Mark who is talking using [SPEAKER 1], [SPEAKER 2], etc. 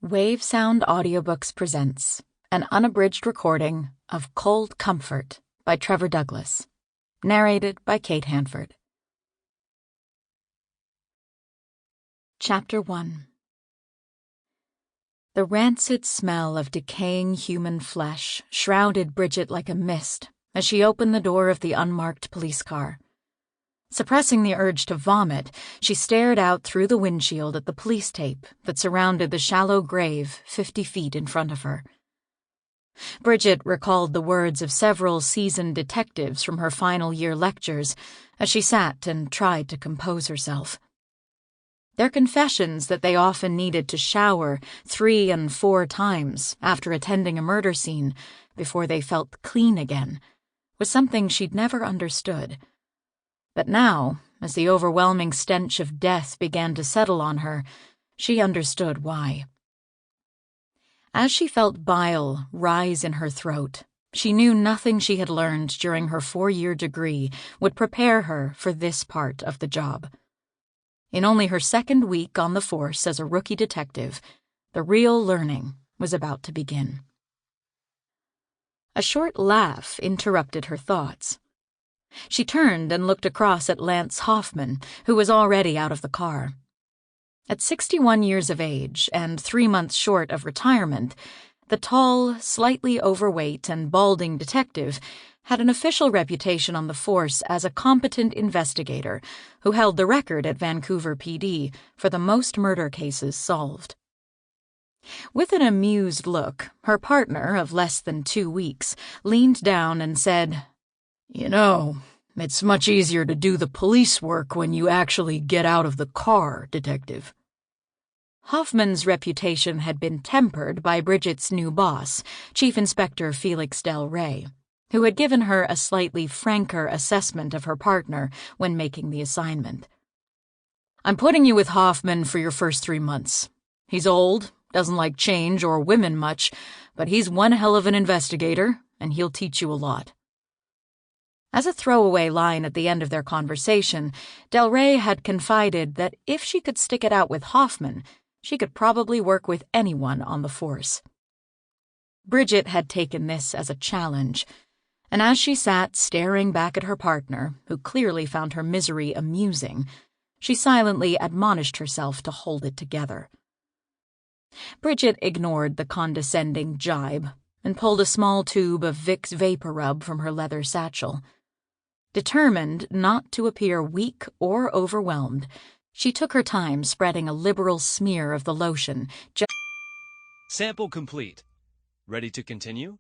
[SPEAKER 1] Wave Sound Audiobooks presents an unabridged recording of Cold Comfort by Trevor Douglas, narrated by Kate Handford. Chapter 1. The rancid smell of decaying human flesh shrouded Bridgette like a mist as she opened the door of the unmarked police car. Suppressing the urge to vomit, she stared out through the windshield at the police tape that surrounded the shallow grave 50 feet in front of her. Bridgette recalled the words of several seasoned detectives from her final year lectures as she sat and tried to compose herself. Their confessions that they often needed to shower 3 and 4 times after attending a murder scene before they felt clean again was something she'd never understood. But now, as the overwhelming stench of death began to settle on her, she understood why. As she felt bile rise in her throat, she knew nothing she had learned during her 4-year degree would prepare her for this part of the job. In only her 2nd week on the force as a rookie detective, the real learning was about to begin. A short laugh interrupted her thoughts. She turned and looked across at Lance Hoffman, who was already out of the car. At 61 years of age and 3 months short of retirement, the tall, slightly overweight and balding detective had an official reputation on the force as a competent investigator who held the record at Vancouver PD for the most murder cases solved. With an amused look, her partner of less than 2 weeks leaned down and said, "You know, it's much easier to do the police work when you actually get out of the car, Detective." Hoffman's reputation had been tempered by Bridgette's new boss, Chief Inspector Felix Del Rey, who had given her a slightly franker assessment of her partner when making the assignment. "I'm putting you with Hoffman for your first 3 months. He's old, doesn't like change or women much, but he's one hell of an investigator, and he'll teach you a lot." As a throwaway line at the end of their conversation, Del Rey had confided that if she could stick it out with Hoffman, she could probably work with anyone on the force. Bridgette had taken this as a challenge, and as she sat staring back at her partner, who clearly found her misery amusing, she silently admonished herself to hold it together. Bridgette ignored the condescending jibe and pulled a small tube of Vicks Vapor Rub from her leather satchel. Determined not to appear weak or overwhelmed, she took her time spreading a liberal smear of the lotion.
[SPEAKER 2] Sample complete. Ready to continue?